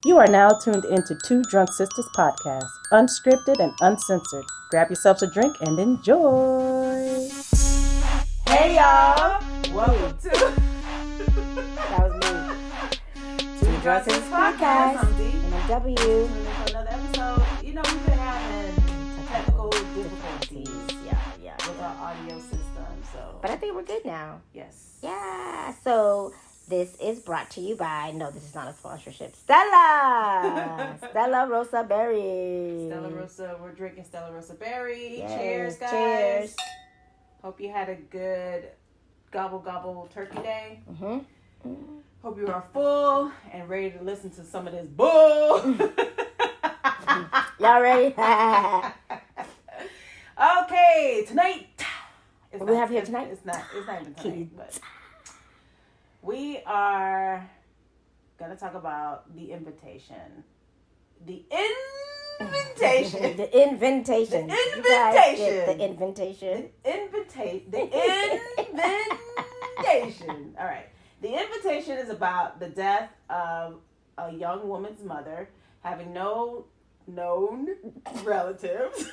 You are now tuned into Two Drunk Sistas podcast, unscripted and uncensored. Grab yourselves a drink and enjoy. Hey y'all! Welcome to That was me. Two Drunk Sistas podcast. I'm D. And I'm W. Tuning in for another episode. You know, we've been having technical difficulties with our audio system. But I think we're good now. Yes. Yeah. So this is brought to you by, no, this is not a sponsorship, Stella. Stella Rosa Berry. Stella Rosa. We're drinking Stella Rosa Berry. Yes. Cheers, guys. Cheers. Hope you had a good gobble turkey day. Mm-hmm. Hope you are full and ready to listen to some of this bull. Y'all ready? Okay, tonight. What we have here tonight? It's not even tonight, but we are gonna talk about the invitation. The invitation. The invitation. The You guys get invitation. the invitation. The invitation. All right. The invitation is about the death of a young woman's mother having no known relatives.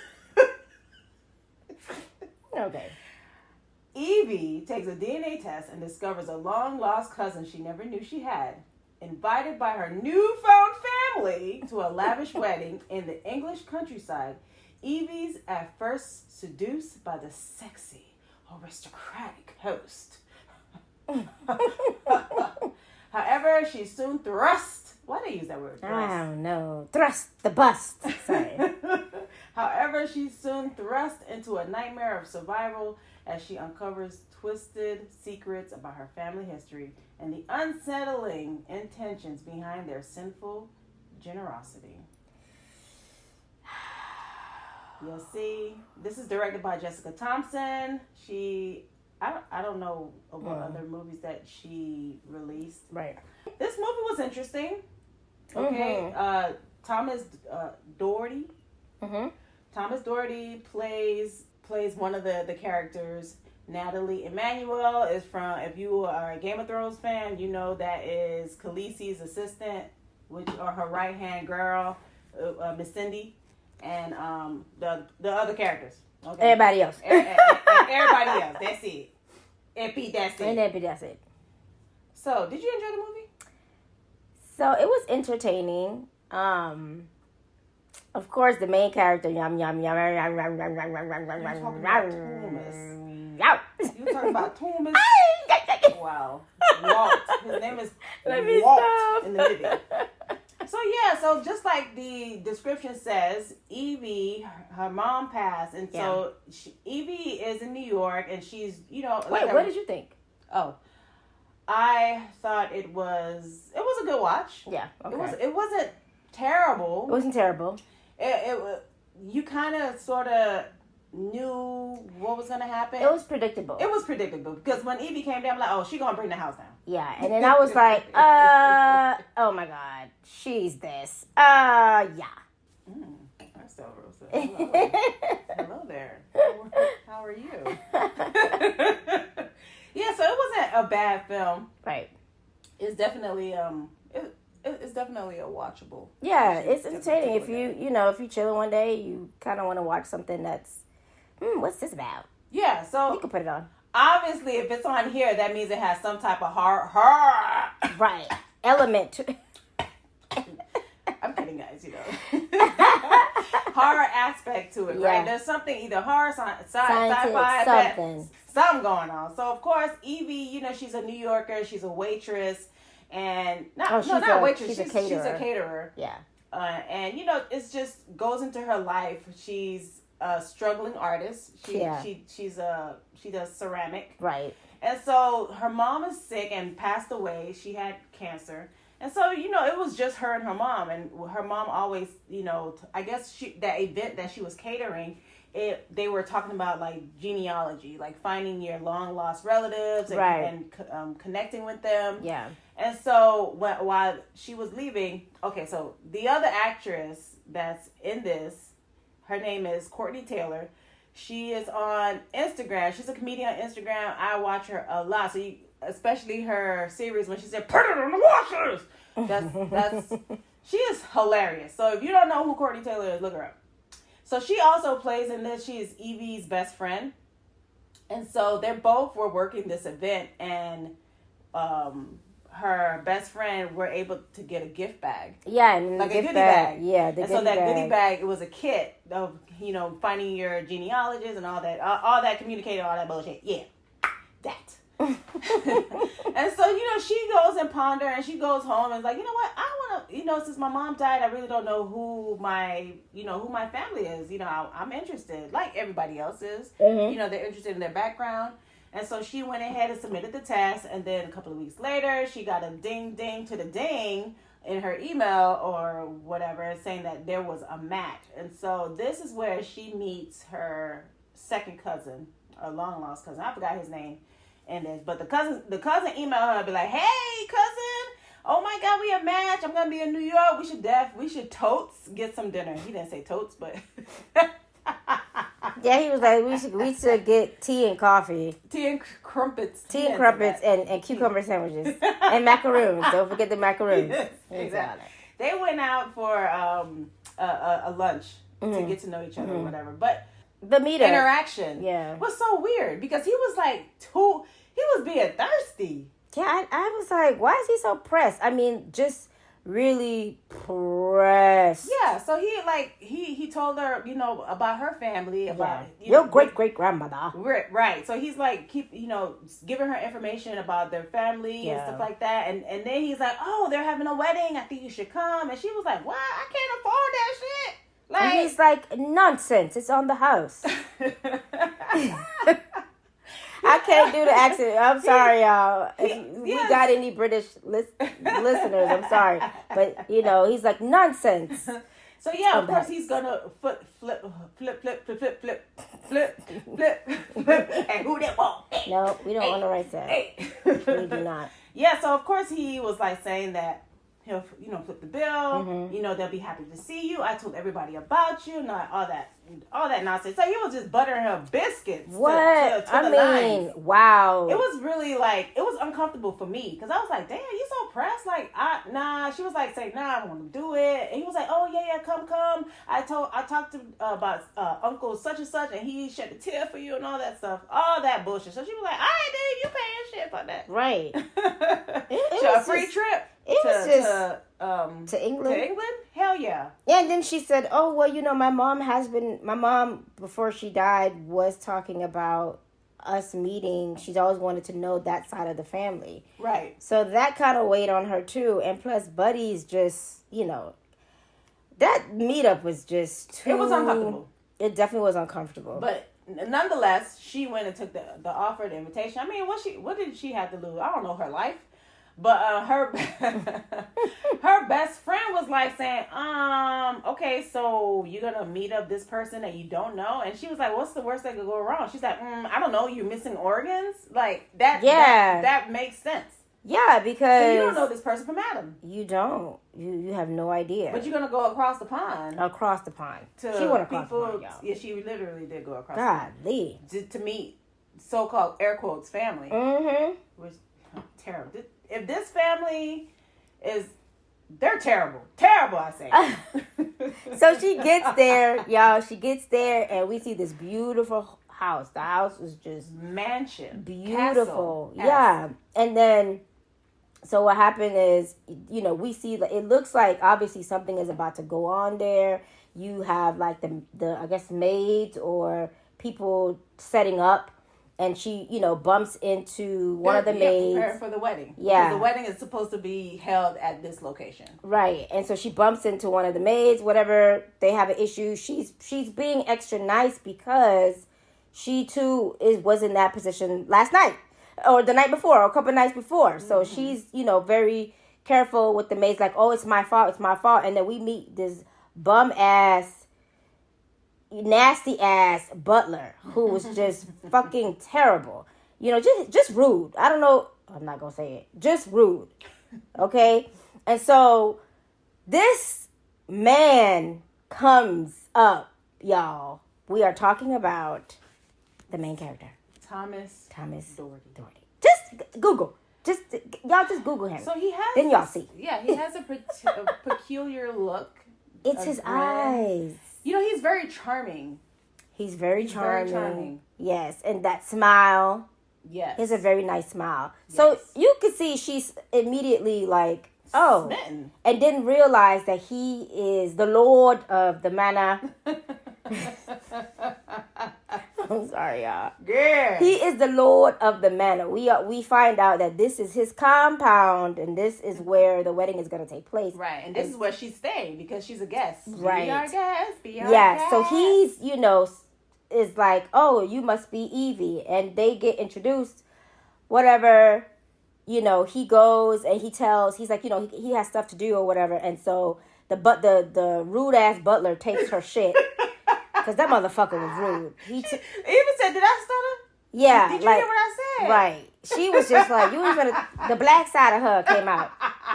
Okay. Evie takes a DNA test and discovers a long-lost cousin she never knew she had. Invited by her newfound family to a lavish wedding in the English countryside, Evie's at first seduced by the sexy, aristocratic host. However, she's soon thrust. Why do they use that word? Thrust? I don't know. Thrust the bust. Sorry. However, she's soon thrust into a nightmare of survival as she uncovers twisted secrets about her family history and the unsettling intentions behind their sinful generosity. You'll see. This is directed by Jessica Thompson. I don't know what other movies that she released. Right. This movie was interesting. Okay. Mm-hmm. Thomas Doherty. Mm-hmm. Thomas Doherty plays one of the characters. Natalie Emmanuel is from, if you are a Game of Thrones fan, you know that is Khaleesi's assistant, or her right-hand girl, Miss Cindy, and the other characters. Okay? Everybody else. Everybody else. That's it. That's it. That's it. So, did you enjoy the movie? So it was entertaining. Of course, the main character, yum yum yum yum yum yum yum yum yum yum yum yum. You talking about Thomas? Wow, Walt. His name is Let me Walt stop. in the movie. So just like the description says, Evie, her mom passed, and so Evie is in New York, and she's Wait, like what did you think? Oh, I thought it was a good watch. Yeah, okay. It wasn't terrible. It wasn't terrible. You kind of sort of knew what was going to happen. It was predictable. It was predictable because when Evie came down, I'm like, oh, she going to bring the house down. Yeah, and then I was like, oh my God, she's this. Yeah. That's so Rosa. Hello. Hello there. How are you? Yeah, so it wasn't a bad film. Right. It's definitely it's definitely a watchable. Yeah, it's entertaining. If you chilling one day, you kind of want to watch something that's, what's this about? Yeah, so You can put it on. obviously if it's on here, that means it has some type of horror. Right. Element. I'm kidding, guys. Horror aspect to it, right? Yeah. There's something either horror, sci-fi, something going on. So of course, Evie, she's a New Yorker. She's a waitress, and not a waitress. She's a caterer. She's a caterer. Yeah. And it's just goes into her life. She's a struggling artist. She does ceramic. Right. And so her mom is sick and passed away. She had cancer. And so, it was just her and her mom. And her mom always, I guess that event that she was catering, they were talking about, like, genealogy, like finding your long-lost relatives and connecting with them. Yeah. And so while she was leaving, okay, so the other actress that's in this, her name is Courtney Taylor. She is on Instagram. She's a comedian on Instagram. I watch her a lot. So especially her series when she said, "Put it in the washers." That's She is hilarious. So if you don't know who Courtney Taylor is, look her up. So she also plays in this. She is Evie's best friend. And so they both were working this event, and her best friend were able to get a gift bag. Yeah, and like a goodie bag. Yeah, the and goodie so that bag. goodie bag, it was a kit of, finding your genealogies and all that communicating, all that bullshit. Yeah, that. And so, she goes and ponder, and she goes home and is like, you know what, I want to, since my mom died, I really don't know who my family is. I'm interested, like everybody else is. Mm-hmm. They're interested in their background. And so she went ahead and submitted the test, and then a couple of weeks later, she got a ding to the ding in her email or whatever, saying that there was a match. And so this is where she meets her second cousin, a long lost cousin. I forgot his name. But the cousin emailed her, be like, "Hey, cousin, oh my God, we have match. I'm gonna be in New York. We should totes get some dinner." He didn't say totes, but yeah, he was like, we should get tea and coffee, tea and crumpets, and cucumber sandwiches and macaroons. Don't forget the macaroons. Yes, exactly. They went out for a lunch to get to know each other or whatever, but the meetup interaction was so weird because he was being thirsty. Yeah, I was like, why is he so pressed? I mean, just really pressed. Yeah, so he told her, about her family, about your great grandmother. Right. So he's like giving her information about their family and stuff like that, and then he's like, "Oh, they're having a wedding. I think you should come." And she was like, "What? I can't afford that shit." And he's like, "Nonsense. It's on the house." I can't do the accent. I'm sorry, y'all. If we got any British listeners, I'm sorry. But, he's like, "Nonsense." So, of course, he's going to flip, and who that want? No, we don't want to write that. We do not. Yeah, so, of course, he was, saying that he'll, flip the bill. Mm-hmm. They'll be happy to see you. I told everybody about you. Not all that nonsense. So he was just buttering her biscuits. What? To lines. Wow. It was really it was uncomfortable for me because I was like, damn, you so pressed. Nah. She was saying, nah, I don't want to do it. And he was like, oh yeah, come. I talked to about Uncle such and such, and he shed a tear for you and all that stuff, all that bullshit. So she was like, all right, Dave, you paying shit for that, right? It was a free trip. To England? To England? Hell yeah. Yeah, and then she said, "Oh, well, my mom before she died was talking about us meeting. She's always wanted to know that side of the family." Right. So that kind of weighed on her too. And plus Buddy's just, that meetup was just too... It was uncomfortable. It definitely was uncomfortable. But nonetheless, she went and took the offer, the invitation. I mean, what did she have to lose? I don't know, her life. But her best friend was saying, okay, so you're gonna meet up this person that you don't know, and she was like, what's the worst that could go wrong? She's like, I don't know, you're missing organs, that. Yeah, that makes sense. Yeah, because you don't know this person from Adam. You don't. You have no idea. But you're gonna go across the pond. Across the pond. She went across the pond, y'all. Yeah, she literally did go across. Golly. The pond to meet so-called air quotes family. Mm-hmm. Which terrible. If this family they're terrible. Terrible, I say. So she gets there, y'all. She gets there, and we see this beautiful house. The house was just... mansion. Beautiful. Castle. Yeah. And then, so what happened is, we see... it looks like, obviously, something is about to go on there. You have, the I guess, maids or people setting up. And she, bumps into one of the maids. Preparing for the wedding. Yeah. Because the wedding is supposed to be held at this location. Right. And so she bumps into one of the maids, whatever. They have an issue. She's being extra nice because she, too, was in that position last night. Or the night before. Or a couple of nights before. So she's, very careful with the maids. Like, oh, it's my fault. And then we meet this bum-ass, nasty ass butler who was just fucking terrible, just rude. I don't know, I'm not gonna say it, just rude. Okay. And so this man comes up, y'all. We are talking about the main character, Thomas Doherty. Doherty. Just Google Just y'all just Google him. So he has. Then y'all see. Yeah, he has a peculiar look. It's his eyes. You know, he's very charming. He's very charming. Yes, and that smile. Yes. It's a very nice smile. Yes. So you could see she's immediately like, oh. Smitten. And didn't realize that he is the Lord of the manor. I'm sorry, y'all. Yeah. He is the Lord of the manor. We find out that this is his compound and this is where the wedding is going to take place. Right. And this is where she's staying because she's a guest. Right. Be our guest. Be our guest. So he's, is like, oh, you must be Evie. And they get introduced, whatever, he goes and he's like, he has stuff to do or whatever. And so the rude ass butler takes her shit. Because that motherfucker was rude. He even said, did I stutter? Yeah. Did you hear what I said? Right. She was just like, you ain't finna, the black side of her came out.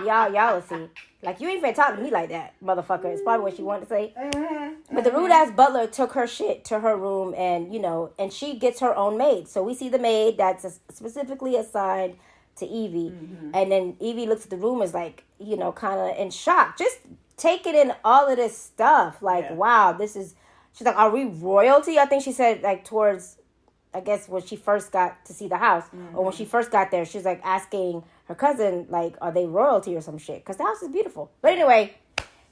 Y'all will see. Like, you ain't finna talk to me like that, motherfucker. It's probably what she wanted to say. Mm-hmm. But the rude ass butler took her shit to her room and, and she gets her own maid. So we see the maid that's specifically assigned to Evie. Mm-hmm. And then Evie looks at the room and is like, kind of in shock. Just taking in all of this stuff. Like, wow, this is... She's like, are we royalty? I think she said, like, towards, I guess, when she first got to see the house. Mm-hmm. Or when she first got there, she's, like, asking her cousin, like, are they royalty or some shit? Because the house is beautiful. But anyway,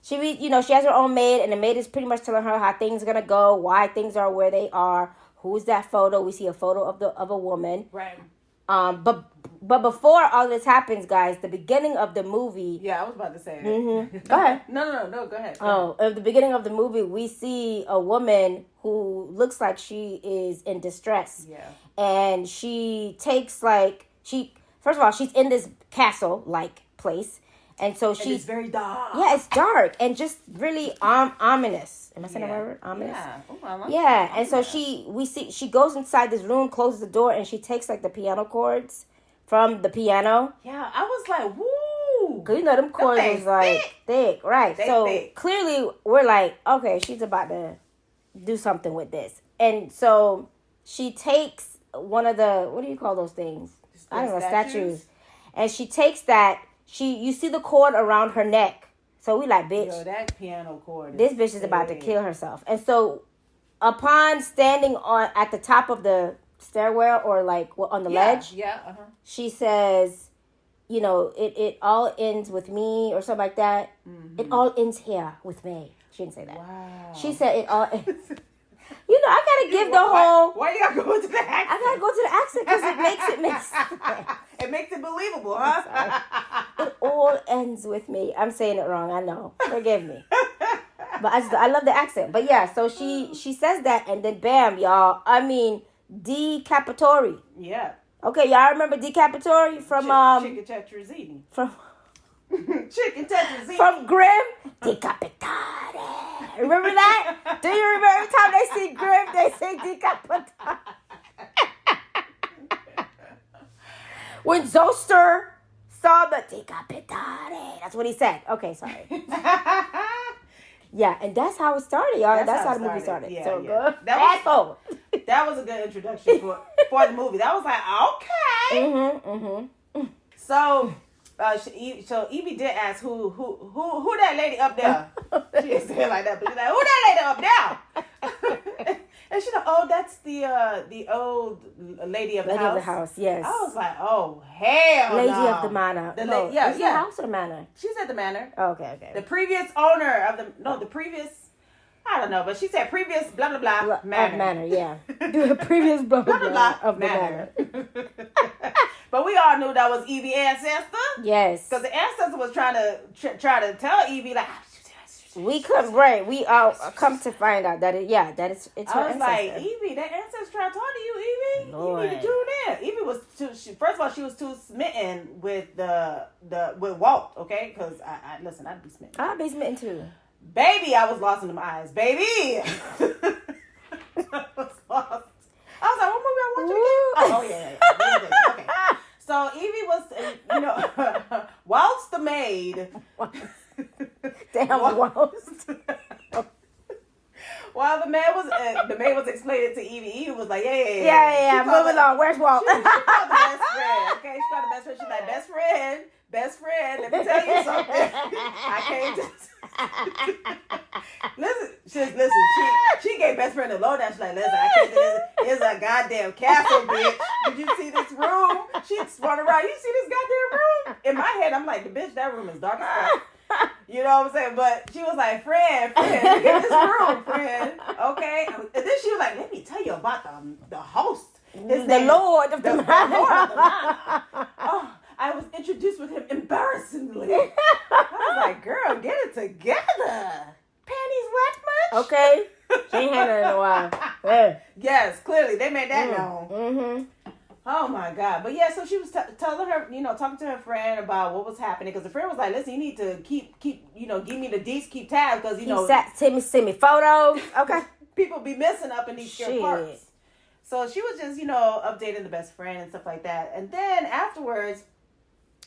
she has her own maid. And the maid is pretty much telling her how things are going to go. Why things are where they are. Who's that photo? We see a photo of a woman. Right. But before all this happens, guys, the beginning of the movie... Yeah, I was about to say it. Mm-hmm. Go ahead. No, go ahead. At the beginning of the movie, we see a woman who looks like she is in distress. Yeah. And she takes, first of all, she's in this castle-like place. And so she's... it's very dark. Yeah, it's dark and just really ominous. Am I saying the right word? Ominous? Yeah. Oh, I like that. And so she goes inside this room, closes the door, and she takes, the piano chords from the piano. Yeah, I was like, woo! Because, them chords was, thick. Right. Thick. Clearly, we're like, okay, she's about to do something with this. And so she takes one of the, what do you call those things? I don't know, statues. And she takes that. You see the cord around her neck. So we like, bitch. Yo, that piano cord. This bitch is about to kill herself. And so upon standing at the top of the stairwell or on the ledge, she says, it all ends with me or something like that. Mm-hmm. It all ends here with me. She didn't say that. Wow. She said it all ends. I gotta give the whole... Why you gotta go to the accent? I gotta go to the accent because it makes it make sense. It makes it believable, huh? It all ends with me. I'm saying it wrong, I know. Forgive me. But I love the accent. But yeah, so she says that and then bam, y'all. I mean, decapitory. Yeah. Okay, y'all remember decapitory from... Chicken Tetrazzini. From... Chicken Tetrazzini. From Grimm? Decapitare. Remember that? Do you remember every time they see Grimm, they say decapitare? When Zoster saw the decapitare, that's what he said. Okay, sorry. Yeah, and that's how it started, y'all. That's how the movie started. Yeah, so yeah. good. That was a good introduction for the movie. That was like, okay. Mm-hmm. So Evie did ask who that lady up there. She didn't say it like that, but she's like, who that lady up there? And she's like, oh, that's the old lady of the house. Lady of the house, yes. I was like, oh, hell Lady no. of the manor. Is the house or the manor? She said the manor. Oh, okay. The previous owner of the previous, I don't know, but she said previous blah, blah, blah, manor. Manor, yeah. The previous blah, blah, blah of the manor. But we all knew that was Evie's ancestor. Yes. Because the ancestor was trying to tell Evie, like, we could, right. We all come to find out that it's her ancestor. I was like, Evie, that ancestor trying to talk to you, Evie. Lord. You need to tune in. Evie was first of all, she was too smitten with with Walt, okay? Because I'd be smitten. I'd be smitten too. Baby, I was lost in them eyes. Baby. I was lost. I was like, what movie I want you again? Oh, yeah. Okay. So Evie was, Walt's the maid. Damn, Walt. While the man was explaining to Evie, Evie was like, Yeah. Moving on. Where's Walt? She called the best friend. Okay, she called the best friend. She's like, best friend. Let me tell you something. I came to listen. She gave best friend a lowdown. She's like, listen, I came to this. It's a goddamn castle, bitch. Did you see this room? She spun around. You see this goddamn room? In my head, I'm like, the bitch, that room is dark as fuck. You know what I'm saying? But she was like, friend, look at this room, friend. Okay? And then she was like, let me tell you about the host. The Lord of the Lord of the Nile. Oh, I was introduced with him embarrassingly. I was like, girl, get it together. Panties wet much? Okay. She ain't had it in a while. Yeah. Yes, clearly. They made that known. Mm-hmm. Oh my God. But yeah, so she was telling her, talking to her friend about what was happening. Because the friend was like, listen, you need to keep, give me the deets, keep tabs. Because, Send me photos. Okay. people be missing up in these shit parts. So she was just, updating the best friend and stuff like that. And then afterwards.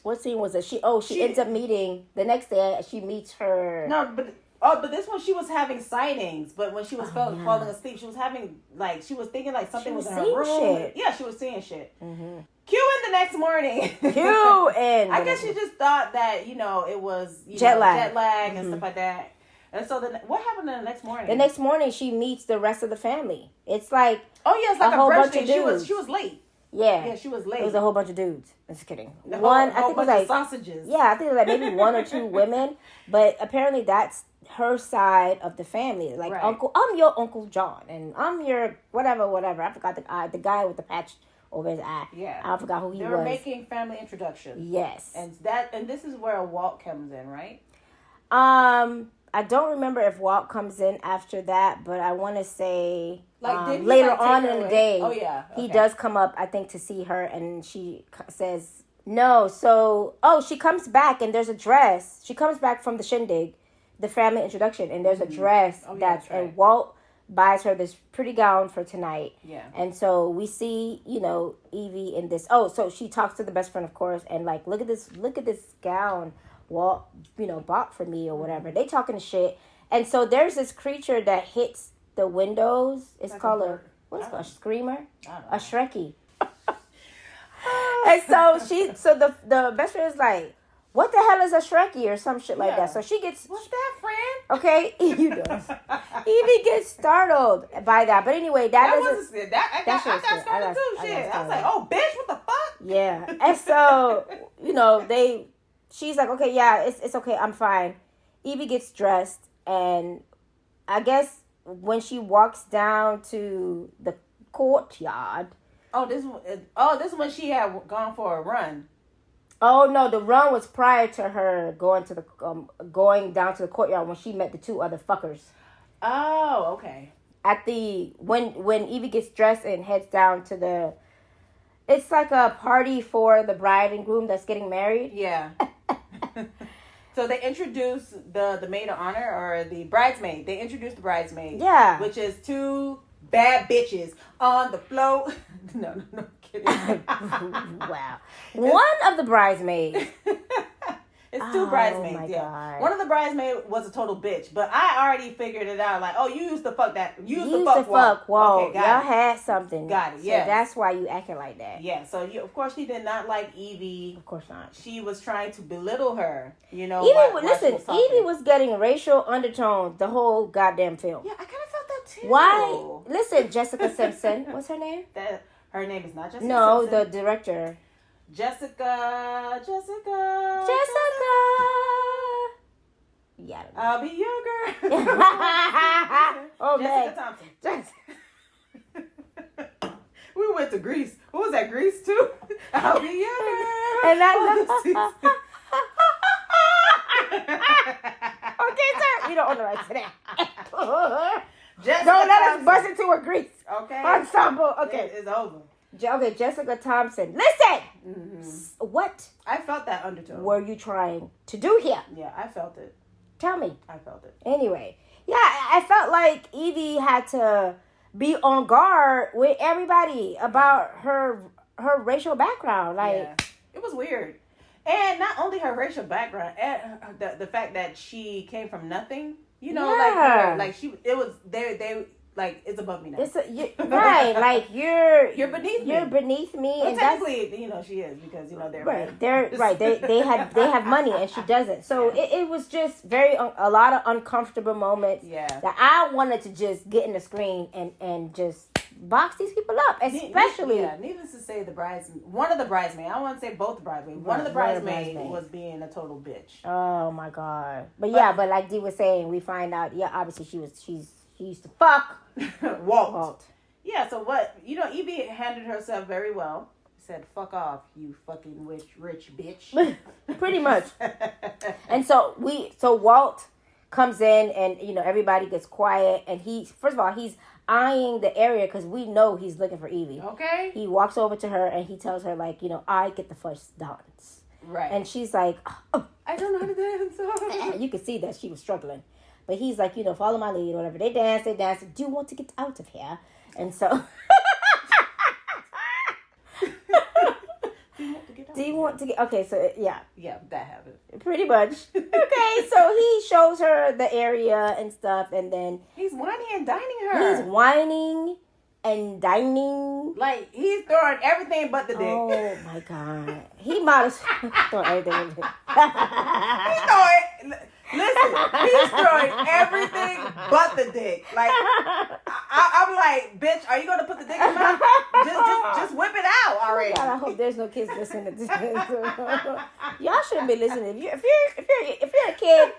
What scene was it? She ends up meeting the next day. She meets her. No, but this one she was having sightings. But when she was falling asleep, she was having she was thinking something was in her room. Shit. Yeah, she was seeing shit. Mm-hmm. Cue in the next morning. I guess she just thought that it was jet lag and mm-hmm. stuff like that. And so then, what happened the next morning? The next morning, she meets the rest of the family. It's like it's like a whole brunch bunch of dudes. She was late. Yeah, she was late. It was a whole bunch of dudes. I'm just kidding. I think it was like sausages. Yeah, I think it was maybe one or two women, but apparently that's her side of the family. Like right. I'm your Uncle John, and I'm your whatever. I forgot the guy with the patch over his eye. Yeah, I forgot who he was. They were making family introductions. Yes, and this is where Walt comes in, right? I don't remember if Walt comes in after that, but I want to say did he, later on in the day, he does come up, I think, to see her, and she says no. So, she comes back, and there's a dress. She comes back from the shindig, the family introduction, and there's a dress and Walt buys her this pretty gown for tonight. Yeah. And so we see, Evie in this. Oh, so she talks to the best friend, of course, and look at this gown Walt, bought for me or whatever. They talking shit. And so there's this creature that hits the windows. It's called a screamer? A Shrekkie. And so the best friend is like, what the hell is a Shrekkie or some shit like that? So she gets... What's that, friend? Okay, you do. Evie gets startled by that. But anyway, I got startled too, shit. I was like, oh, bitch, what the fuck? Yeah. And so, she's like, okay, yeah, it's okay, I'm fine. Evie gets dressed, and I guess when she walks down to the courtyard. This is when she had gone for a run. Oh no, the run was prior to her going to the going down to the courtyard when she met the two other fuckers. Oh, okay. At when Evie gets dressed and heads down to the, it's like a party for the bride and groom that's getting married. Yeah. So they introduce the maid of honor or the bridesmaid. They introduce the bridesmaid. Yeah. Which is two bad bitches on the float. No, kidding. Wow. One of the bridesmaids. It's two bridesmaids, my yeah. God. One of the bridesmaids was a total bitch, but I already figured it out. Like, you used to fuck that. You used to fuck Walt. Okay, y'all had something. Got it, yeah. So that's why you acting like that. Yeah, so of course she did not like Evie. Of course not. She was trying to belittle her, Evie was getting racial undertones the whole goddamn film. Yeah, I kind of felt that too. Why? Listen, Jessica Simpson. What's her name? Her name is not Jessica No, Simpson. The director. Jessica. Yeah. I'll be your girl. Oh, Jessica Thompson. We went to Greece. What was that, Greece too? I'll be your girl. And okay, sir. You don't own the right to that. Don't let us bust into a Greece. Okay. Ensemble. Okay. It's over. Okay, Jessica Thompson. Listen! Mm-hmm. What? I felt that undertone. Were you trying to do here? Yeah, I felt it. Tell me. I felt it. Anyway. Yeah, I felt like Evie had to be on guard with everybody about her racial background. Like, yeah. It was weird. And not only her racial background, and the fact that she came from nothing. You know, Yeah. like it was they like it's above me now. Right, like you're beneath me. You're beneath me, Well, and technically, you know, she is because you know they're right. They're right. They have money, and she doesn't. So it was just a lot of uncomfortable moments. Yeah. That I wanted to just get in the screen and just box these people up, especially. Needless to say, one of the bridesmaids. I don't want to say both the bridesmaids. One of the bridesmaids was being a total bitch. Oh my god! But like Dee was saying, we find out. Yeah, obviously she used to fuck Walt. Yeah. So what? You know, Evie handled herself very well. Said, "Fuck off, you fucking rich bitch." Pretty much. And so Walt comes in, and you know everybody gets quiet, and first of all he's eyeing the area because we know he's looking for Evie. Okay. He walks over to her and he tells her, like, you know, I get the first dance. Right. And she's like, oh. I don't know how to dance. You could see that she was struggling. But he's like, you know, follow my lead, whatever. They dance. Do you want to get out of here? And so... Do you want to get... Okay, so, yeah. Yeah, that happened. Pretty much. Okay, so he shows her the area and stuff, and then... He's whining and dining her. He's whining and dining. Like, he's throwing everything but the dick. Oh, my God. He might as well throw everything but the dick. He's throwing everything but the dick. Like, I'm like, bitch, are you going to put the dick in your mouth? Just whip it out already. Oh God, I hope there's no kids listening to this. Y'all shouldn't be listening. If you're a kid,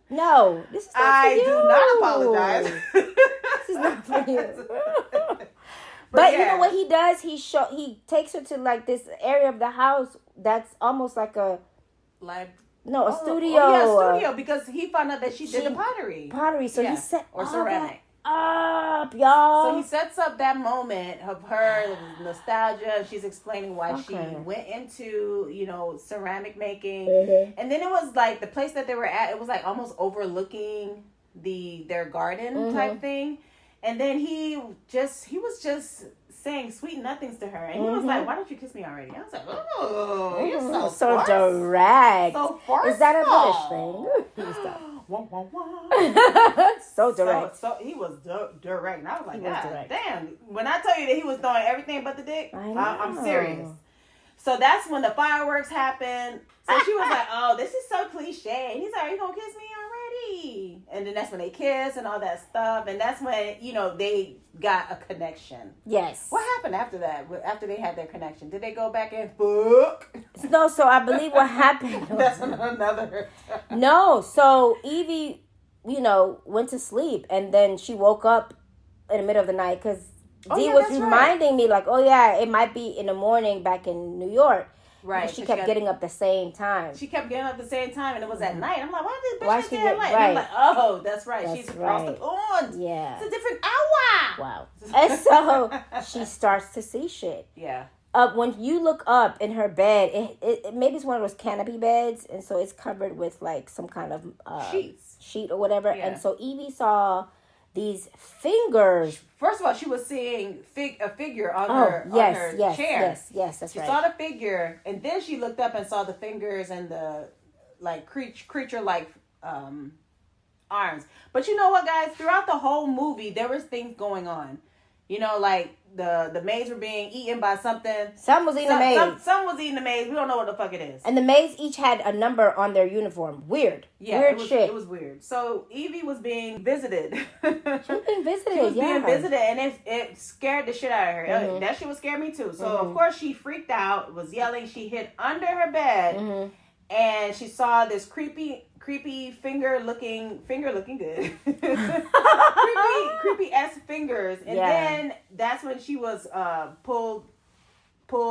no, this is not for you. I do not apologize. This is not for you. But you know what he does? He takes her to like this area of the house that's almost like a studio. Studio, because he found out that she did the pottery. So he set or ceramic up, y'all. So he sets up that moment of her nostalgia. She's explaining why she went into, you know, ceramic making. Mm-hmm. And then it was like the place that they were at, it was like almost overlooking their garden type thing. And then he was just saying sweet nothings to her. And he was like, why don't you kiss me already? I was like, oh, you're so direct. So forceful. Is that a British thing? So direct. So he was direct. And I was like, God damn. When I tell you that he was throwing everything but the dick, I'm serious. So that's when the fireworks happened. So she was like, oh, this is so cliche. And he's like, are you going to kiss me already? And then that's when they kiss and all that stuff. And that's when, you know, they got a connection. Yes. What happened after that? After they had their connection? Did they go back and fuck? No, so I believe what happened. That's another. No, so Evie, you know, went to sleep. And then she woke up in the middle of the night because Dee was reminding me, like, oh, yeah, it might be in the morning back in New York. Right. She kept getting up the same time. She kept getting up the same time, and it was at night. I'm like, why did this bitch get at night? And I'm like, oh, that's right. She's across the pond. Yeah. It's a different hour. Wow. And so she starts to see shit. Yeah. When you look up in her bed, it maybe it's one of those canopy beds, and so it's covered with like some kind of sheet or whatever. Yeah. And so Evie saw these fingers. First of all, she was seeing a figure on her chair. Yes, that's right. She saw the figure, and then she looked up and saw the fingers and the like creature-like arms. But you know what, guys? Throughout the whole movie, there was things going on. You know, like the maids were being eaten by something. Some was eating the maids. Some was eating the maids. We don't know what the fuck it is. And the maids each had a number on their uniform. Weird. Yeah, weird shit. It was weird. So Evie was being visited. She was being visited. She was being visited, and it scared the shit out of her. Mm-hmm. That shit would scare me too. So of course she freaked out, was yelling. She hid under her bed, and she saw this creepy finger looking good. creepy ass fingers. And then that's when she was pulled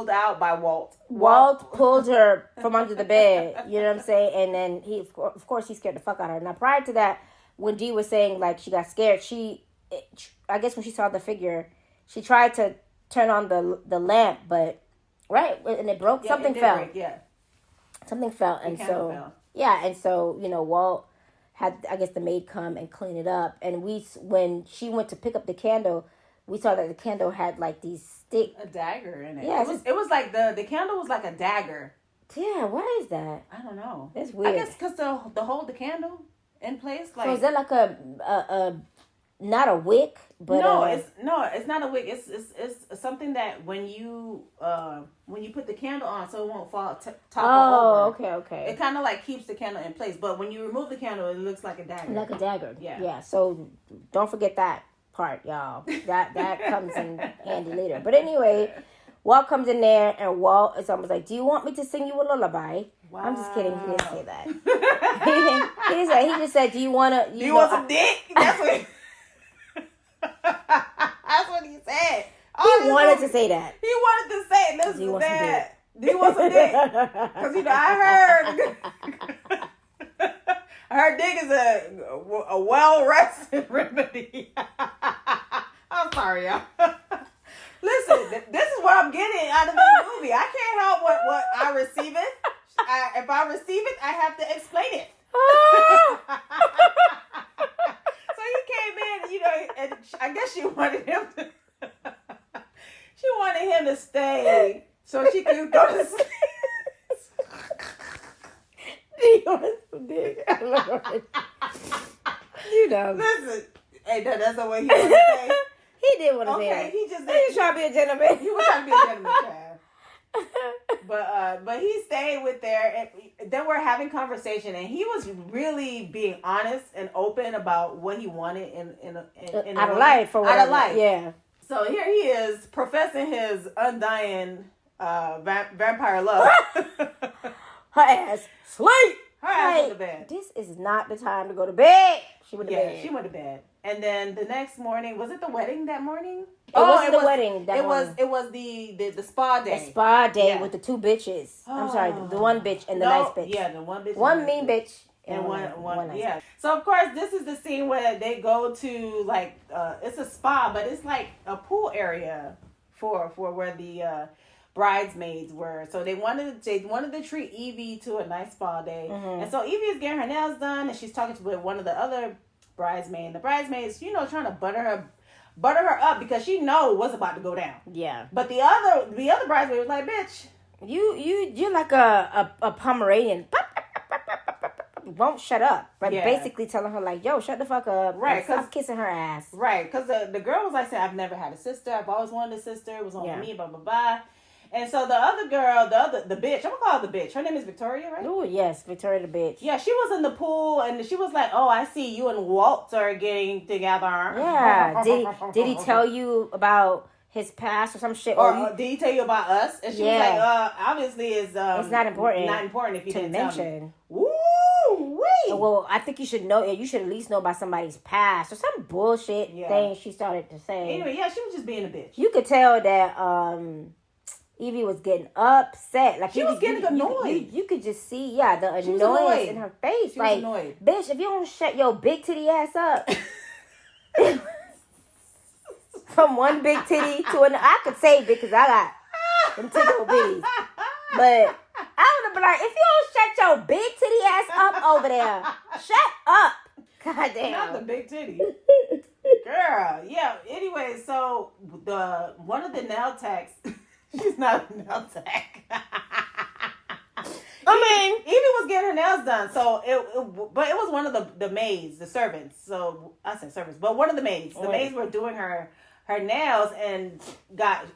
out by Walt. Walt pulled her from under the bed. You know what I'm saying? And then he, of course, he scared the fuck out of her. Now, prior to that, when Dee was saying like she got scared, I guess when she saw the figure, she tried to turn on the lamp, but and it broke. Something fell. Break, yeah. Something fell, and so fell. Yeah, and so you know Walt had, I guess, the maid come and clean it up, and when she went to pick up the candle, we saw that the candle had like these a dagger in it. Yeah, it was like the candle was like a dagger. Yeah, why is that? I don't know. That's weird. I guess because to hold the candle in place. Like, so is that like a not a wick, but it's not a wick. It's something that when you put the candle on, so it won't fall topple over. Okay. It kind of like keeps the candle in place, but when you remove the candle, it looks like a dagger. Like a dagger. Yeah. Yeah. So don't forget that part, y'all. That comes in handy later. But anyway, Walt comes in there, and Walt is almost like, "Do you want me to sing you a lullaby?" Wow. I'm just kidding. He didn't say that. he didn't say. He just said, "Do you want to? Do you want some dick?" That's what. That's what he said. He wanted to say that. He wanted to say, "Listen, Do you want some dick? Do you want some dick?" Because I heard dick is a well-rested remedy. I'm sorry, y'all. Listen, this is what I'm getting out of this movie. I can't help what I receive it. If I receive it, I have to explain it. So he came in, and I guess she wanted him to stay so she could go to sleep. He wants some dick. I love it. You know. Listen, hey, that's the way he wanted to say. He did want to say that. He just was trying to be a gentleman. He was trying to be a gentleman, child. But he stayed with there, and then we're having conversation, and he was really being honest and open about what he wanted in out of life, or whatever. Out of life, yeah. So here he is professing his undying vampire love. Her ass sleep. Her ass went to bed. This is not the time to go to bed. She went to bed. She went to bed. And then the next morning, was it the wedding that morning? It wasn't the wedding that morning. It was the spa day. The spa day with the two bitches. I'm sorry, the one bitch and the nice bitch. Yeah, the one bitch. One mean bitch. And one nice yeah. bitch. So of course this is the scene where they go to like it's a spa, but it's like a pool area for where the bridesmaids were. So they wanted to treat Evie to a nice spa day. Mm-hmm. And so Evie is getting her nails done, and she's talking to one of the other bridesmaids. The bridesmaids, trying to butter her up because she know what's about to go down. Yeah. But the other bridesmaid was like, "Bitch, you're like a Pomeranian. Won't shut up." But basically telling her like, "Yo, shut the fuck up." Right. Stop kissing her ass. Right. Because the girl was like saying, "I've never had a sister. I've always wanted a sister. It was on me, blah, blah, blah." And so the other girl, the bitch, I'm going to call her the bitch. Her name is Victoria, right? Oh, yes. Victoria the bitch. Yeah, she was in the pool, and she was like, "Oh, I see you and Walt are getting together." Yeah. Did he tell you about his past or some shit? Or did he tell you about us? And she was like, obviously it's not important. Not important if you didn't mention. Tell me. Woo-wee. Well, I think you should know. You should at least know about somebody's past or some bullshit thing she started to say. Anyway, she was just being a bitch. You could tell that Evie was getting upset. Like she was getting annoyed. You could just see, the annoyance in her face. She was annoyed. Bitch, if you don't shut your big titty ass up. From one big titty to another. I could say because I got them tickle bitties. But I would have been like, if you don't shut your big titty ass up over there, shut up. Goddamn. Not the big titty. Girl, yeah. Anyway, so one of the nail techs, she's not a nail tech. Evie was getting her nails done, but it was one of the maids, the servants. So I said servants, but one of the maids. The maids were doing her nails, and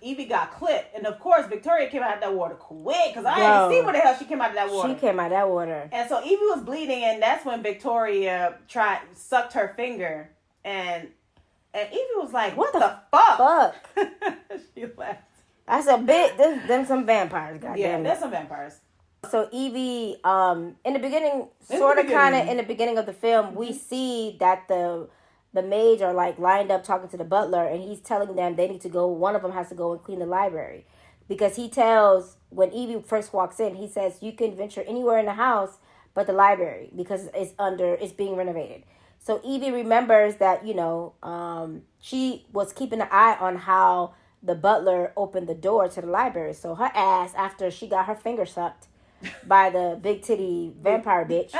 Evie got clipped, and of course Victoria came out of that water quick because I didn't see where the hell she came out of that water. She came out of that water, and so Evie was bleeding, and that's when Victoria sucked her finger, and Evie was like, "What the fuck?" She laughed. I said, them some vampires, goddamn. Yeah, there's some vampires. So Evie, in the beginning, in the beginning of the film, we see that the maids are like lined up talking to the butler, and he's telling them they need to go. One of them has to go and clean the library, because he tells, when Evie first walks in, he says you can venture anywhere in the house but the library because it's being renovated. So Evie remembers that she was keeping an eye on how the butler opened the door to the library. So her ass, after she got her finger sucked by the big titty vampire bitch,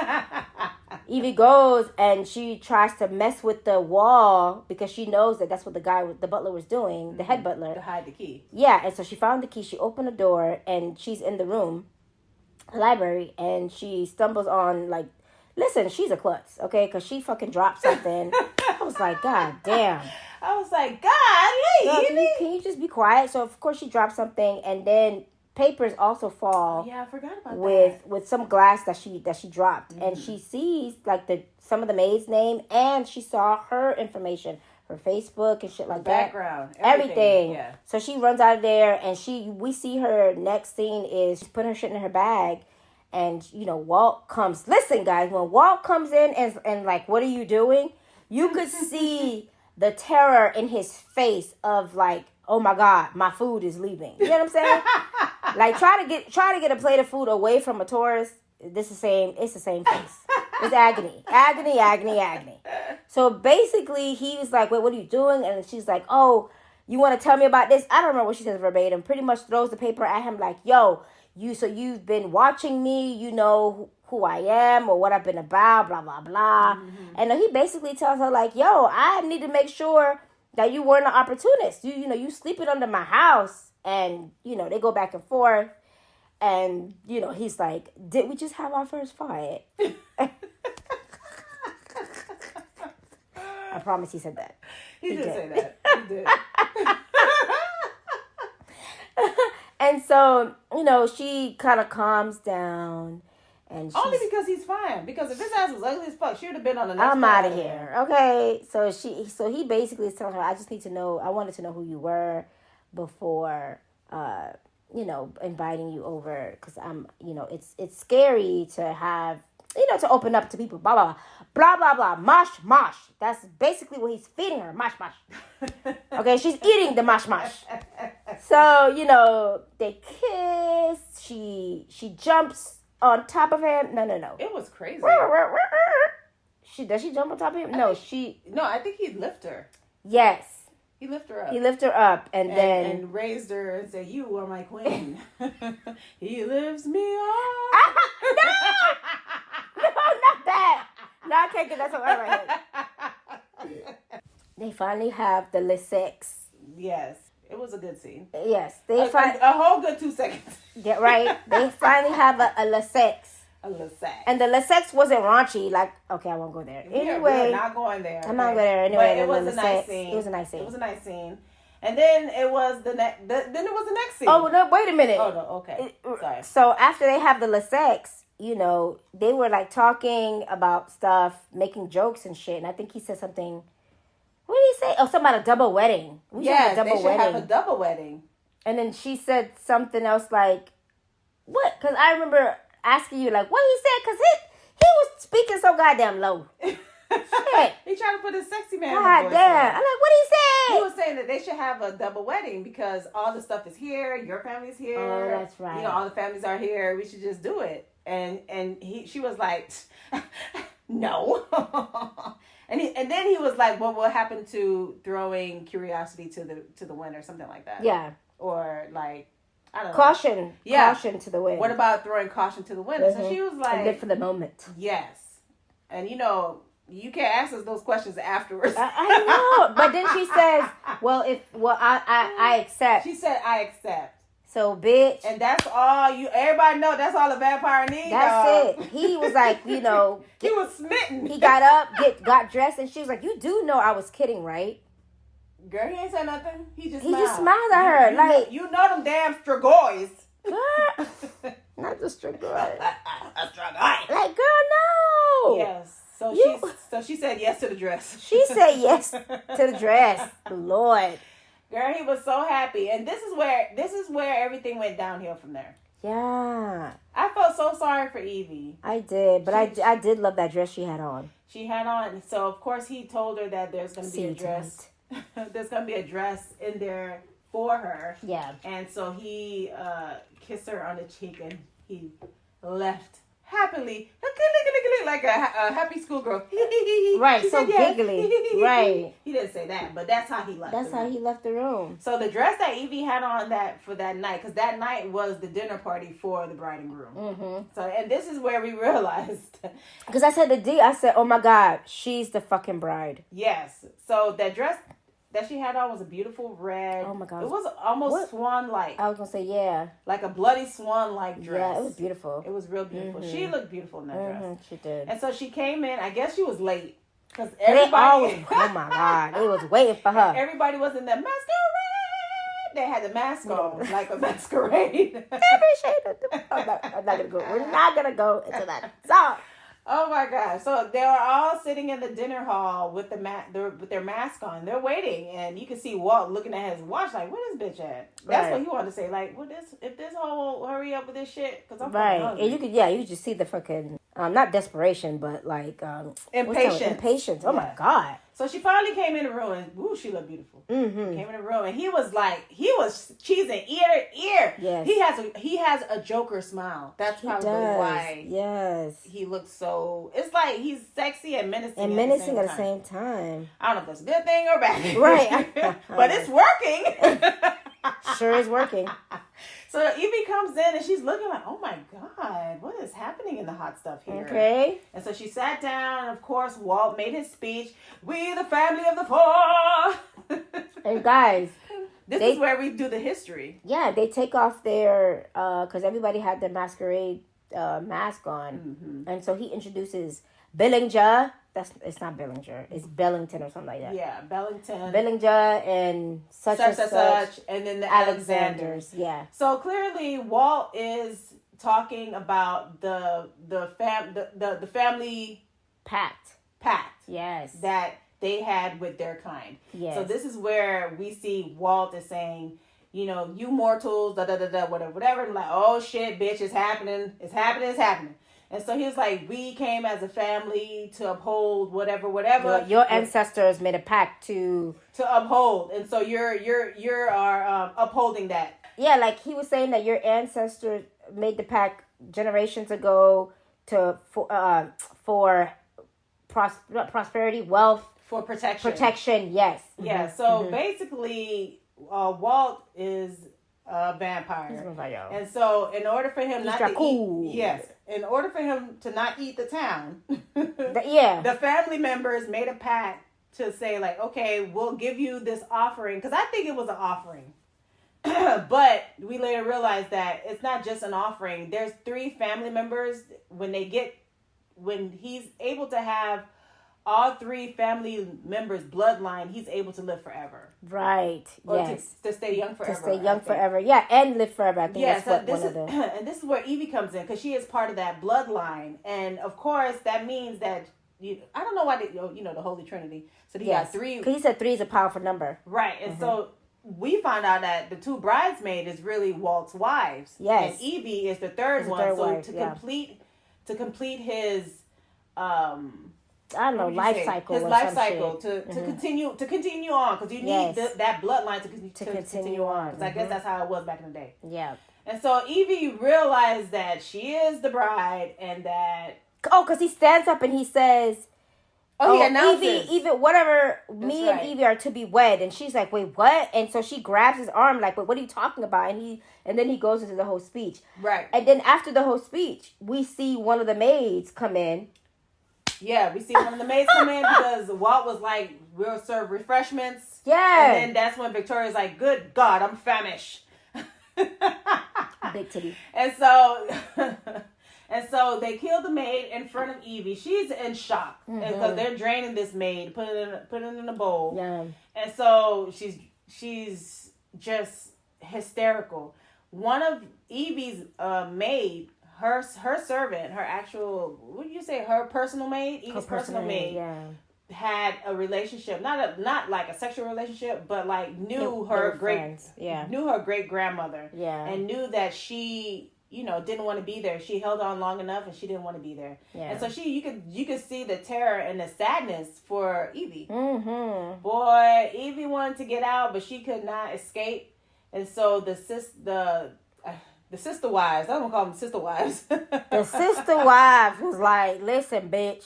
Evie goes and she tries to mess with the wall because she knows that's what the butler was doing, the head butler. To hide the key. Yeah, and so she found the key. She opened the door and she's in the room. library, and she stumbles on, like, listen, she's a klutz, okay? Because she fucking dropped something. I was like, God damn. I was like, God, Can you just be quiet? So, of course, she dropped something, and then papers also fall. Yeah, I forgot about that. With some glass that she dropped. Mm-hmm. And she sees, like, some of the maid's name, and she saw her information, her Facebook and shit like background, that. Everything. Yeah. So she runs out of there, and we see her next scene is she's putting her shit in her bag. And, Walt comes. Listen, guys, when Walt comes in and like, what are you doing? You could see the terror in his face of, like, oh my God, my food is leaving. You know what I'm saying? Like, try to get a plate of food away from a tourist. It's the same face. It's agony. So basically, he was like, wait, what are you doing? And she's like, oh, you want to tell me about this? I don't remember what she says verbatim. Pretty much throws the paper at him like, yo, you've been watching me, you know who I am or what I've been about, blah, blah, blah. Mm-hmm. And he basically tells her like, yo, I need to make sure that you weren't an opportunist. You sleeping under my house. And, they go back and forth. And, he's like, did we just have our first fight? I promise he said that. He did say that. He did. And so, she kind of calms down. And only because he's fine. Because if his ass was ugly as fuck, she would have been on the next I'm out of here. Okay. So he basically is telling her, I just need to know, I wanted to know who you were before, inviting you over. Because it's scary to have, to open up to people. Blah, blah, blah, blah, blah, blah. Mosh, mosh. That's basically what he's feeding her. Mosh, mosh. Okay. She's eating the mosh, mosh. So, they kiss. She jumps on top of him. No. It was crazy. Does she jump on top of him? No, I think he lifted her. Yes. He lifted her up. He lifted her up and raised her and said, you are my queen. He lifts me up. No, not that. No, I can't get that song out of my head. They finally have the Le Sex. Yes. It was a good scene. Yes. A whole good 2 seconds. Get right. They finally have a Le Sex. A Le Sex. And the Le Sex wasn't raunchy. Like, okay, I won't go there. Anyway. We're not going there. I'm not going there. Anyway. But it was a nice scene. It was a nice scene. It was a nice scene. And then it was the next scene. Oh, no, wait a minute. Oh, no, okay. Sorry. So after they have the Le Sex, they were like talking about stuff, making jokes and shit. And I think he said something. What did he say? Oh, something about a double wedding. They should have a double wedding. And then she said something else like, what? Because I remember asking you, like, what he said? Because he was speaking so goddamn low. Shit. He tried to put his sexy man God damn. I'm like, what did he say? He was saying that they should have a double wedding because all the stuff is here. Your family's here. Oh, that's right. All the families are here. We should just do it. And she was like, no. And then he was like, what will happen to throwing curiosity to the wind or something like that? Yeah. Or like, I don't know. Caution. Yeah. Caution to the wind. What about throwing caution to the wind? Mm-hmm. So she was like, live for the moment. Yes. And you can't ask us those questions afterwards. I know. But then she says, I accept. She said, I accept. So, bitch. And that's all everybody know, that's all a vampire needs. That's it. He was like, he was smitten. He got up, got dressed, and she was like, you do know I was kidding, right? Girl, he ain't said nothing. He just smiled at her. You know them damn Strigoi. Girl. Not the Strigoi. Like, girl, no. Yes. So she said yes to the dress. She said yes to the dress. Lord. Girl, he was so happy. And this is where everything went downhill from there. Yeah. I felt so sorry for Evie. I did, but I did love that dress she had on. She had on. So, of course, he told her that there's going to be a dress. There's going to be a dress in there for her. Yeah. And so he kissed her on the cheek and he left happily, like a happy schoolgirl. Right, so giggly. Right. He didn't say that, but that's how he left. That's how he left the room. So the dress that Evie had on for that night, because that night was the dinner party for the bride and groom. Mm-hmm. So, and this is where we realized. Because I said I said, oh my God, she's the fucking bride. Yes. So that dress that she had on was a beautiful red. Oh my God. It was almost swan-like. I was gonna say, yeah. Like a bloody swan-like dress. Yeah, it was beautiful. It was real beautiful. Mm-hmm. She looked beautiful in that dress. She did. And so she came in. I guess she was late. Because Oh everybody... my God. They was waiting for her. Everybody was in the masquerade. They had the mask on, like a masquerade. Every shade of the... I'm not gonna go. We're not gonna go into that song. Oh my gosh! So they were all sitting in the dinner hall with with their mask on. They're waiting, and you can see Walt looking at his watch, like, "Where this bitch at?" That's what he wanted to say. Like, if this whole hurry up with this shit, because I'm fucking hungry. And you just see the fucking not desperation, but like impatience. Oh my God! So she finally came in the room, and woo, she looked beautiful. Mm-hmm. Came in the room, and he was cheesing ear to ear. Yes. He has a Joker smile. That's probably why. He looks so. It's like he's sexy and menacing. At the same time. I don't know if that's a good thing or bad thing. Right. But it's working. Sure is working. So Evie comes in and she's looking like, oh my God, what is happening in the hot stuff here? Okay. And so she sat down, and of course, Walt made his speech. We, the family of the four. And guys, this is where we do the history. Yeah, they take off their, because everybody had their masquerade mask on. Mm-hmm. And so he introduces Billinger. It's not Billinger. It's Bellington or something like that. Yeah, Bellington. Billinger and such. And then the Alexanders. Yeah. So clearly Walt is talking about the family pact. Yes. That they had with their kind. Yes. So this is where we see Walt is saying, you know, you mortals, whatever. And like, oh shit, bitch, it's happening. It's happening. And so he was like, we came as a family to uphold whatever. Your ancestors made a pact to uphold. And so you're upholding that. Yeah, like he was saying that your ancestors made the pact generations ago for prosperity, wealth. For protection. Protection, yes. Yeah, so basically, Walt is a vampire. He's a vampire. And so in order for him in order for him to not eat the town, the family members made a pact to say like, okay, we'll give you this offering, because I think it was an offering. But we later realized that it's not just an offering. There's 3 family members. When he's able to have all 3 family members' bloodline, he's able to live forever. Right. Or to stay young forever. To stay young forever. Yeah, and live forever. I think that's so what this one is, of the... And this is where Evie comes in, because she is part of that bloodline. And of course, that means that, I don't know why the Holy Trinity. So he got 3. Because he said 3 is a powerful number. Right. And so we found out that the 2 bridesmaids is really Walt's wives. Yes. And Evie is the third one. To complete his I don't know, life cycle. His life cycle to continue on, because you need that bloodline to continue on. Because I guess that's how it was back in the day. Yeah. And so Evie realized that she is the bride, and that because he stands up and he says, he announces, Evie, whatever. Me and Evie are to be wed, and she's like, wait, what? And so she grabs his arm, like, wait, what are you talking about? And then he goes into the whole speech. Right. And then after the whole speech, we see one of the maids come in. Yeah, we see one of the maids come in because Walt was like, we'll serve refreshments. Yeah. And then that's when Victoria's like, good God, I'm famished. Big titty. And so they killed the maid in front of Evie. She's in shock because they're draining this maid, putting it in a bowl. Yeah. And so she's just hysterical. One of Evie's maid, her servant, her actual, what do you say, her personal maid, Evie's personal maid, had a relationship, not like a sexual relationship, but like knew her great grandmother, and knew that she, didn't want to be there. She held on long enough, and she didn't want to be there. And so you could see the terror and the sadness for Evie. Mm-hmm. Boy, Evie wanted to get out, but she could not escape, and so the sister wives, I'm gonna call them sister wives. The sister wives was like, listen, bitch,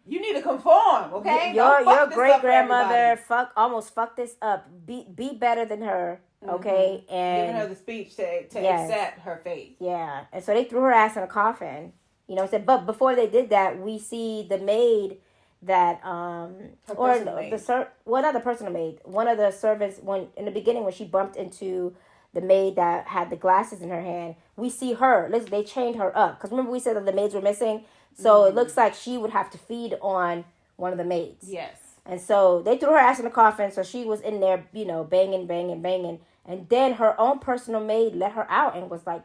you need to conform, okay? Your great grandmother almost fucked this up. Be better than her, okay? And giving her the speech to accept her fate. Yeah, and so they threw her ass in a coffin. But before they did that, we see the maid that or maid. not the personal maid, one of the servants, when in the beginning when she bumped into the maid that had the glasses in her hand, we see her. They chained her up because remember we said that the maids were missing, so it looks like she would have to feed on one of the maids. Yes. And so they threw her ass in the coffin, so she was in there, banging, and then her own personal maid let her out and was like,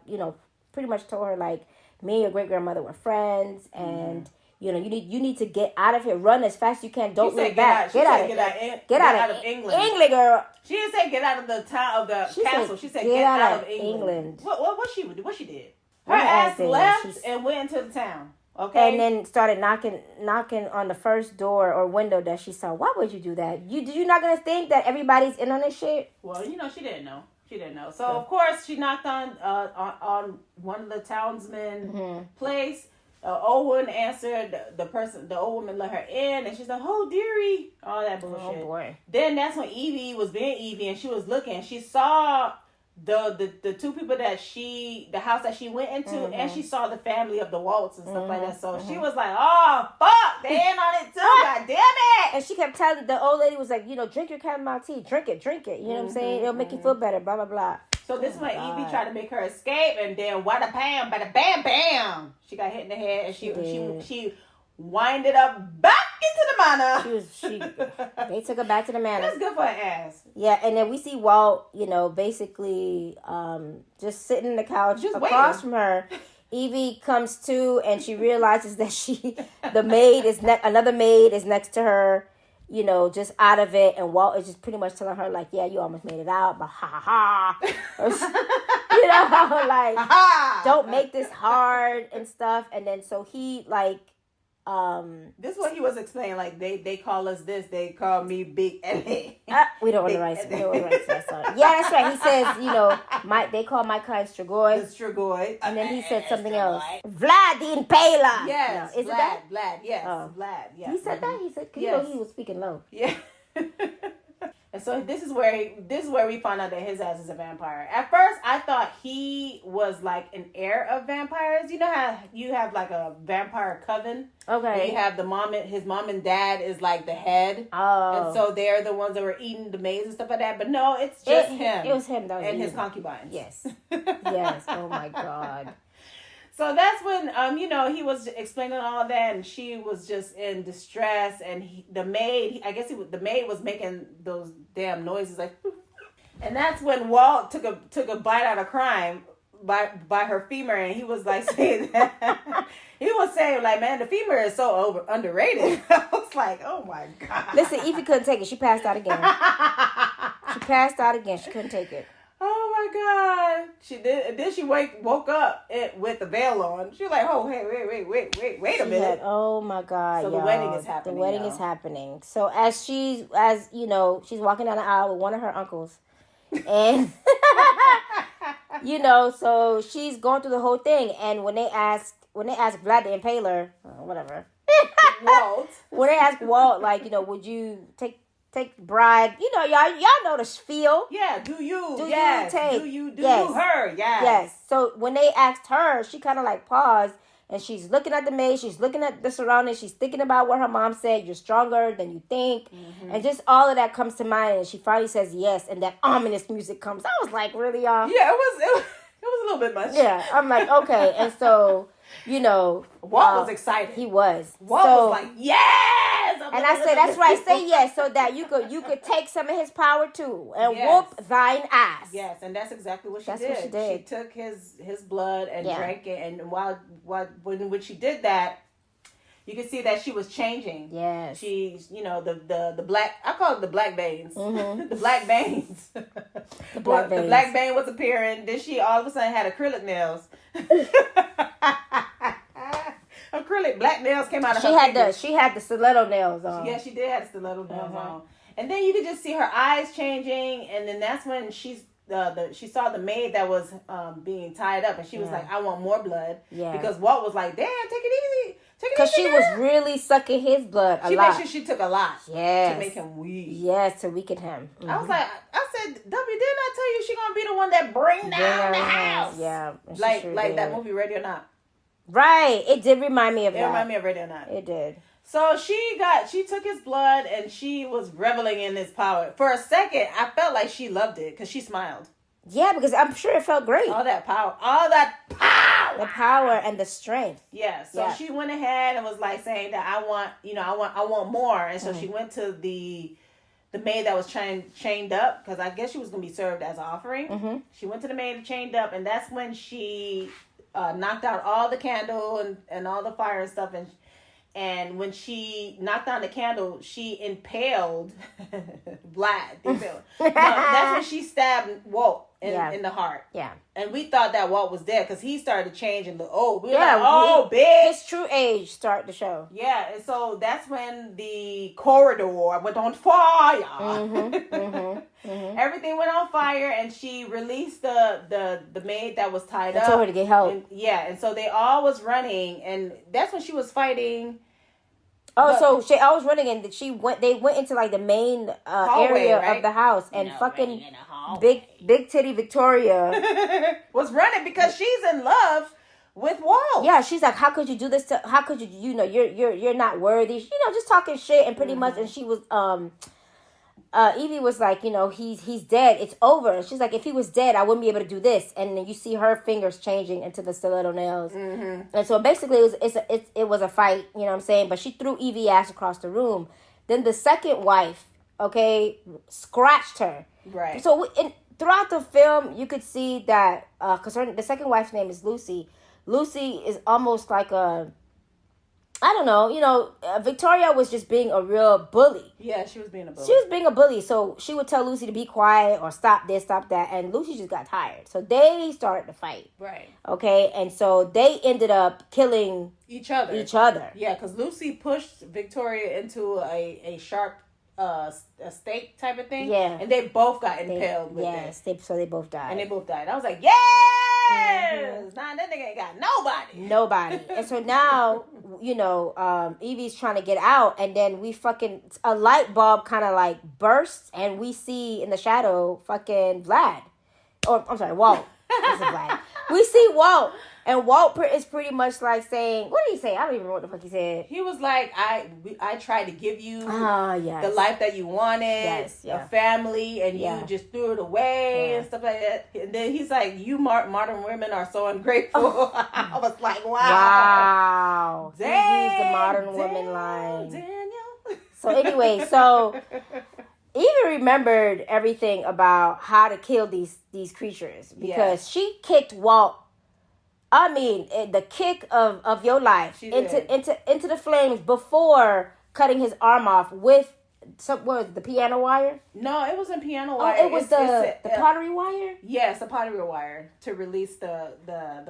pretty much told her like, me and your great grandmother were friends, and you need to get out of here, run as fast as you can, don't look back, get out of England, girl. She didn't say get out of the town of the castle. She said get out of England. What she did? Her ass left and went into the town. Okay. And then started knocking on the first door or window that she saw. Why would you do that? You not gonna think that everybody's in on this shit? Well, she didn't know. So of course she knocked on one of the townsmen's place. Old woman answered. The old woman let her in, and she's like, "Oh dearie," all that bullshit. Oh boy. Then that's when Evie was being Evie, and she was looking. She saw the two people the house that she went into, and she saw the family of the Waltz and stuff like that. So she was like, "Oh fuck, they in on it too, god damn it!" And she kept telling the old lady was like, drink your chamomile tea, drink it. You know what I'm saying? It'll make you feel better. Blah blah blah. So this is when Evie tried to make her escape, and then wada bam, bada bam, bam, she got hit in the head, and she winded up back into the manor. They took her back to the manor. That's good for her ass. Yeah, and then we see Walt, basically just sitting in the couch just across waiting from her. Evie comes to, and she realizes that another maid is next to her, just out of it, and Walt is just pretty much telling her like, yeah, you almost made it out, but ha ha ha, like don't make this hard and stuff. And then so he like. This is what he was explaining. Like they call us this. They call me Big Eddie. We don't want to write. That song. Yeah, that's right. He says, they call my kind Strigoi. The Strigoi. And then he said something else. Vlad the Impaler. Yes. No, is it that? Vlad. Yes. Vlad. Yes. He said that. He said, he was speaking low. Yeah. And so this is where we find out that his ass is a vampire. At first, I thought he was like an heir of vampires. You know how you have like a vampire coven? Okay. And you have his mom and dad is like the head. Oh. And so they're the ones that were eating the maize and stuff like that. But no, it's just him. It was him, though. And his concubines. Yes. Yes. Oh my God. So that's when, he was explaining all that, and she was just in distress, and the maid was making those damn noises like, and that's when Walt took a bite out of crime by her femur, and he was like saying that, he was saying like, man, the femur is so underrated. I was like, oh my God. Listen, Evie couldn't take it. She passed out again. She couldn't take it. Oh my God. She did. And then she woke up with the veil on. She was like, oh, hey, wait a minute. Oh my God. So the wedding is happening. The wedding is happening. So as she's walking down the aisle with one of her uncles. And, so she's going through the whole thing. And when they ask Vlad the Impaler, whatever. Walt. When they ask Walt, like, would you take bride, y'all know the spiel. Yeah, do you her? Yes. So when they asked her, she kind of like paused, and she's looking at the maid, she's looking at the surroundings, she's thinking about what her mom said, you're stronger than you think, and just all of that comes to mind, and she finally says yes, and that ominous music comes. I was like, really, y'all? Yeah, it was a little bit much. Yeah, I'm like, okay, and so, Walt was excited. He was. Walt was like, yes! And I said, that's right, say yes, so that you could take some of his power too, and whoop thine ass. Yes, and that's exactly what she did. She took his blood and drank it, and when she did that, you could see that she was changing. Yes. She's, the black, I call it the black veins. Mm-hmm. The black veins. The black vein was appearing. Then she all of a sudden had acrylic nails. Acrylic black nails came out of her fingers. She had the stiletto nails on. Yeah, she did have stiletto nails on. And then you could just see her eyes changing, and then that's when she saw the maid that was being tied up, and she was like, I want more blood. Yeah. Because Walt was like, damn, take it easy. Because she was really sucking his blood a lot. She made sure she took a lot. Yes. To make him weak. Yes, to weaken him. Mm-hmm. I was like, I said, W, didn't I tell you she gonna be the one that bring down the house? Yeah. Like that movie Ready or Not. Right. It did remind me of that. It reminded me of Ready or Not. It did. So she took his blood and she was reveling in his power. For a second, I felt like she loved it because she smiled. Yeah, because I'm sure it felt great. All that power. The power and the strength. Yeah. So she went ahead and was like saying that I want more. And so she went to the maid that was chained up, because I guess she was going to be served as an offering. Mm-hmm. She went to the maid chained up, and that's when she knocked out all the candle and all the fire and stuff. And when she knocked down the candle, she impaled Vlad. No, that's when she stabbed Walt in the heart. Yeah. And we thought that Walt was dead because he started to change and look old. We were like, bitch. His true age started to show. Yeah, and so that's when the corridor went on fire. Everything went on fire, and she released the maid that was tied up. I told her to get help. And so they all was running, and that's when she was fighting. So I was running, and they went into like the main hallway, area right? of the house, and fucking big titty Victoria was running because she's in love with Walt. Yeah, she's like, how could you do this to? How could you? You're not worthy. Just talking shit, and pretty much, and she was Evie was like, he's dead. It's over. And she's like, if he was dead, I wouldn't be able to do this. And then you see her fingers changing into the stiletto nails. Mm-hmm. And so basically, it was a fight. You know what I'm saying? But she threw Evie ass across the room. Then the second wife, scratched her. Right. So throughout the film, you could see that because the second wife's name is Lucy. Lucy is almost like I don't know, Victoria was just being a real bully. Yeah, she was being a bully. She was being a bully, so she would tell Lucy to be quiet or stop this, stop that, and Lucy just got tired. So they started to fight. Right. Okay, and so they ended up killing each other. Yeah, because Lucy pushed Victoria into a sharp a stake type of thing. Yeah. And they both got impaled with it. Yes, so they both died. And they both died. I was like, yes! Mm-hmm. Nah, that nigga ain't got nobody. And so now, Evie's trying to get out, and then a light bulb kind of like bursts, and we see in the shadow fucking Vlad. Or, I'm sorry, Walt. This is Vlad. We see Walt. And Walt is pretty much like saying, what did he say? I don't even know what the fuck he said. He was like, I tried to give you the life that you wanted, a family, and you just threw it away and stuff like that. And then he's like, you modern women are so ungrateful. I was like, wow. He used the modern woman line. Daniel. So anyway, Evie remembered everything about how to kill these creatures because she kicked Walt. I mean, the kick of your life into the flames before cutting his arm off with the piano wire? No, it wasn't piano wire. Oh, it was the pottery wire? Yes, the pottery wire to release the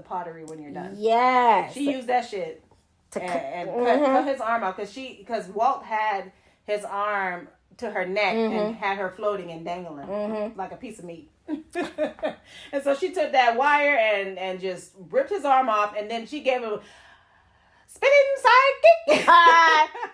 pottery when you're done. Yes. She used that shit to cut his arm off because Walt had his arm to her neck and had her floating and dangling like a piece of meat. And so she took that wire and just ripped his arm off, and then she gave him spinning sidekick.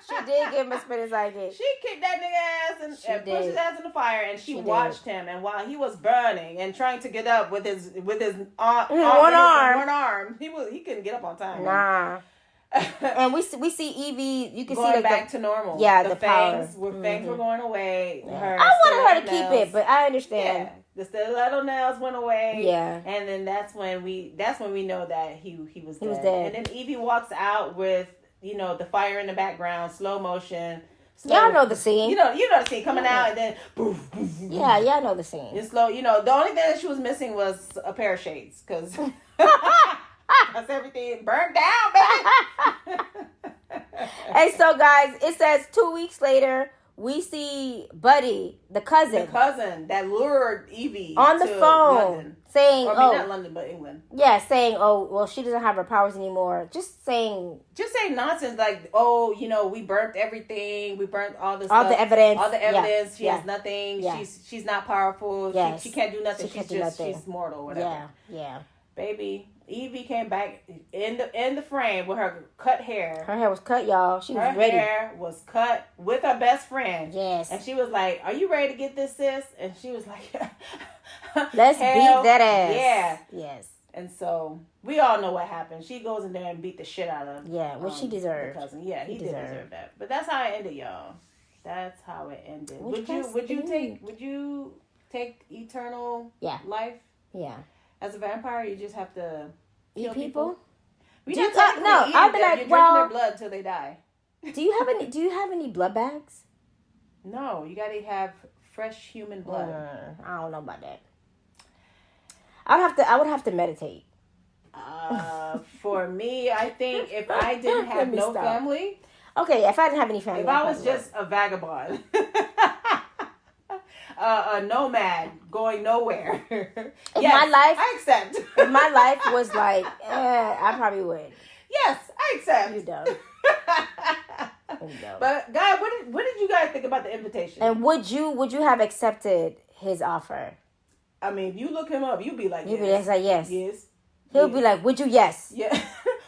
She did give him a spinning sidekick. She kicked that nigga ass and pushed his ass in the fire, and she watched him. And while he was burning and trying to get up with his one arm, he couldn't get up on time. Nah. And we see Evie. You can going see back to normal. Yeah, the fangs were going away. Yeah. I wanted her to keep it, but I understand. Yeah. The stiletto nails went away. Yeah. And then that's when we know that he was dead. He was dead. And then Evie walks out with the fire in the background, slow motion. Y'all know the scene. You know the scene coming out, and then poof, poof, poof. Yeah, y'all know the scene. It's slow. The only thing that she was missing was a pair of shades, because that's everything burned down, baby. And so, guys, it says 2 weeks later, we see Buddy, the cousin that lured Evie on the to phone, London. saying, not London, but England. Yeah, saying, well, she doesn't have her powers anymore. Just saying nonsense like, we burnt everything. We burnt all the evidence. All the evidence. She has nothing. Yeah. She's not powerful. Yes. She can't do nothing. Nothing. She's mortal, whatever. Yeah. Baby, Evie came back in the frame with her cut hair. Her hair was cut, y'all. She was ready. Her hair was cut with her best friend. Yes. And she was like, "Are you ready to get this, sis?" And she was like, "Let's beat that ass." Yeah. Yes. And so we all know what happened. She goes in there and beat the shit out of which she deserved. the cousin. Yeah, he did deserve that. But that's how it ended, y'all. That's how it ended. Would you take eternal life? Yeah. As a vampire, you just have to eat people? No, I'll be like, you're drinking their blood till they die. Do you have any blood bags? No, you gotta have fresh human blood. I don't know about that. I would have to meditate. For me, I think if I didn't have no family. Okay, if I didn't have any family. If I was just a vagabond. A nomad going nowhere. My life, I accept. If my life was like, I probably would. Yes, I accept. You don't. But guys, what did you guys think about the invitation? And would you have accepted his offer? I mean, if you look him up, you'd be like, you'd be like, yes. Yes. He'll be like, would you? Yes. Yeah.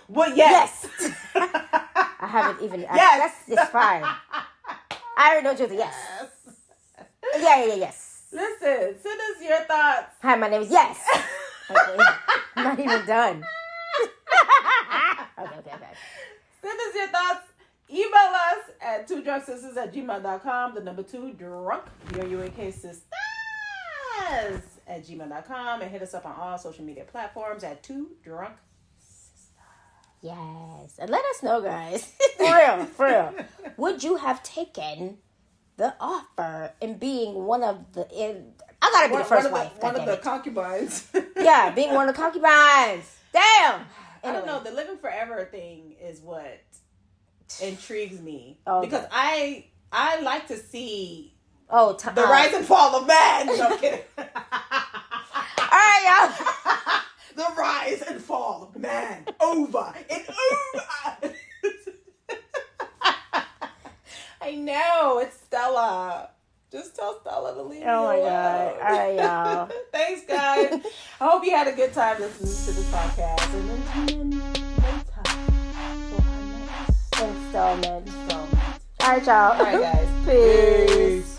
Well, yes. I haven't even. Yes. It's fine. I already know you. Yes. Yes. Listen, send us your thoughts. Hi, my name is Yes. Okay. I'm not even done. Okay. Send us your thoughts. Email us at 2drunksisters@gmail.com. The number 2 drunk, DRUNK sisters @gmail.com. And hit us up on all social media platforms at 2drunksisters. Yes. And let us know, guys. For real. Would you have taken the offer in being one of the... I gotta be the first wife. One of the concubines. Yeah, being one of the concubines. Damn. Anyway. I don't know. The living forever thing is what intrigues me. Okay. Because I like to see the rise and fall of man. No, I'm kidding. All right, y'all. The rise and fall of man. Over and over. I know. It's Stella. Just tell Stella to leave me alone. Oh, my God. All right, y'all. Thanks, guys. I hope you had a good time listening to this podcast. And then later for our next installment. All right, y'all. All right, guys. Peace.